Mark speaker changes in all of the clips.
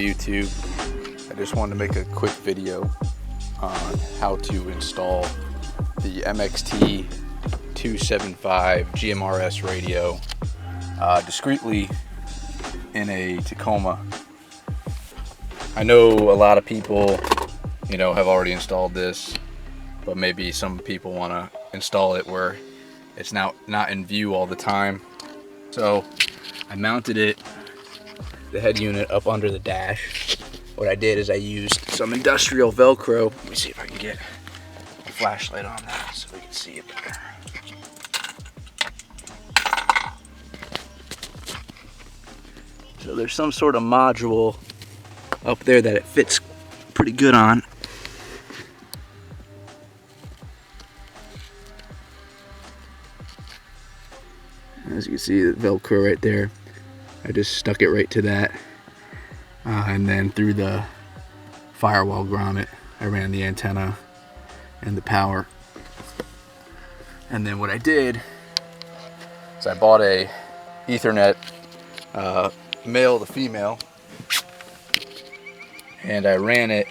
Speaker 1: YouTube. I just wanted to make a quick video on how to install the MXT275 GMRS radio discreetly in a Tacoma. I know a lot of people, have already installed this, but maybe some people want to install it where it's now not in view all the time. So I mounted the head unit up under the dash. What I did is I used some industrial Velcro. Let me see if I can get a flashlight on that so we can see it better. So there's some sort of module up there that it fits pretty good on. As you can see, the Velcro right there, I just stuck it right to that, and then through the firewall grommet I ran the antenna and the power. And then what I did is I bought a Ethernet male to female, and I ran it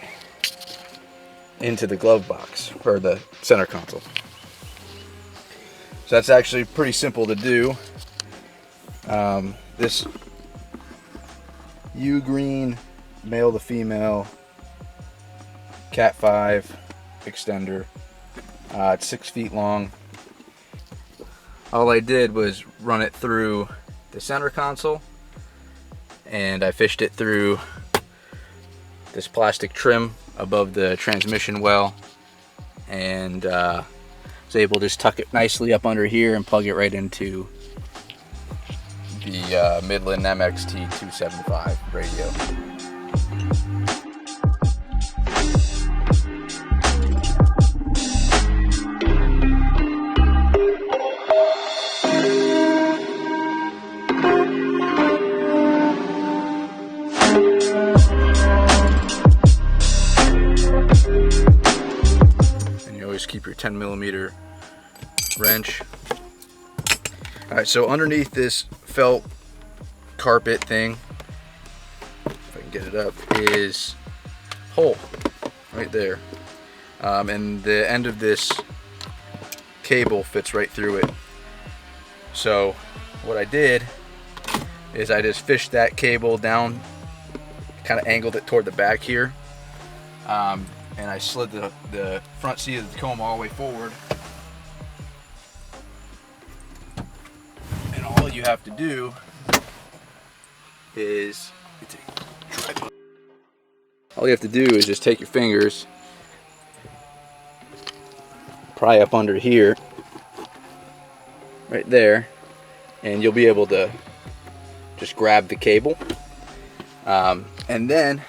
Speaker 1: into the glove box, or the center console. So that's actually pretty simple to do. This UGREEN male to female Cat 5 extender, it's 6 feet long. All I did was run it through the center console, and I fished it through this plastic trim above the transmission well, and was able to just tuck it nicely up under here and plug it right into the Midland MXT275 radio. And you always keep your 10mm wrench. Alright, so underneath this felt carpet thing, if I can get it up, is a hole right there. And the end of this cable fits right through it. So what I did is I just fished that cable down, kind of angled it toward the back here, and I slid the front seat of the Tacoma all the way forward. All you have to do is just take your fingers, pry up under here, right there, and you'll be able to just grab the cable, and then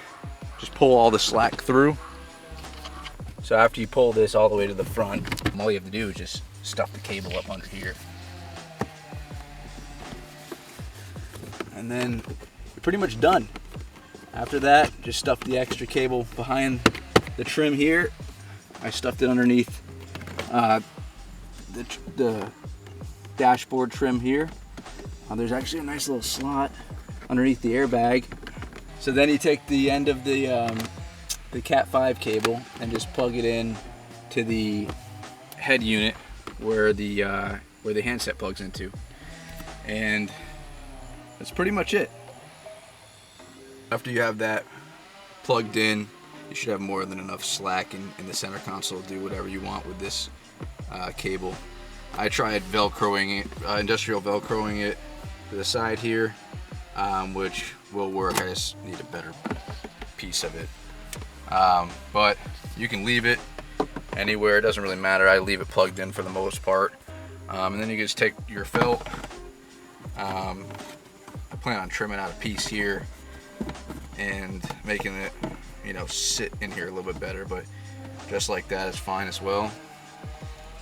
Speaker 1: just pull all the slack through. So after you pull this all the way to the front, all you have to do is just stuff the cable up under here. And then you're pretty much done. After that, just stuff the extra cable behind the trim here. I stuffed it underneath the dashboard trim here. There's actually a nice little slot underneath the airbag. So then you take the end of the Cat 5 cable and just plug it in to the head unit where the handset plugs into, and that's pretty much it. After you have that plugged in, you should have more than enough slack in the center console to do whatever you want with this cable. I tried Velcroing it, industrial Velcroing it to the side here, which will work. I just need a better piece of it. But you can leave it anywhere, it doesn't really matter. I leave it plugged in for the most part. And then you can just take your felt. I plan on trimming out a piece here and making it, sit in here a little bit better, but just like that is fine as well.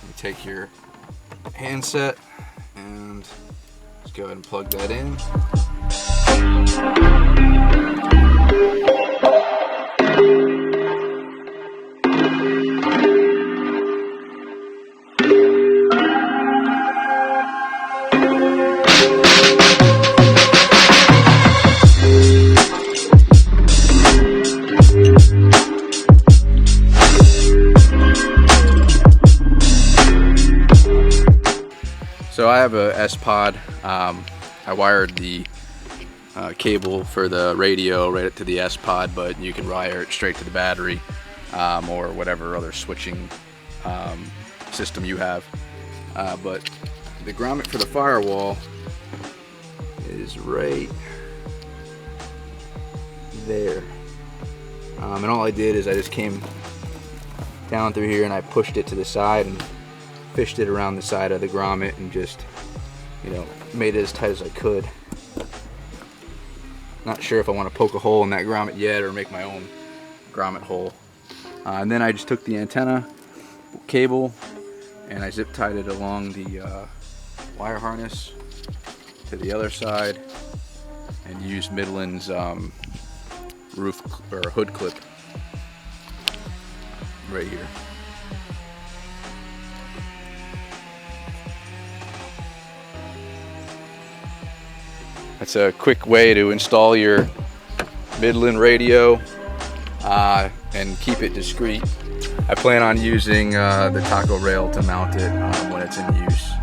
Speaker 1: You take your handset and just go ahead and plug that in. So I have a S-Pod. I wired the cable for the radio right up to the S-Pod, but you can wire it straight to the battery or whatever other switching system you have. But the grommet for the firewall is right there. And all I did is I just came down through here and I pushed it to the side and fished it around the side of the grommet and just, you know, made it as tight as I could. Not sure if I want to poke a hole in that grommet yet or make my own grommet hole. And then I just took the antenna cable and I zip tied it along the wire harness to the other side and used Midland's roof or hood clip right here. That's a quick way to install your Midland radio and keep it discreet. I plan on using the taco rail to mount it when it's in use.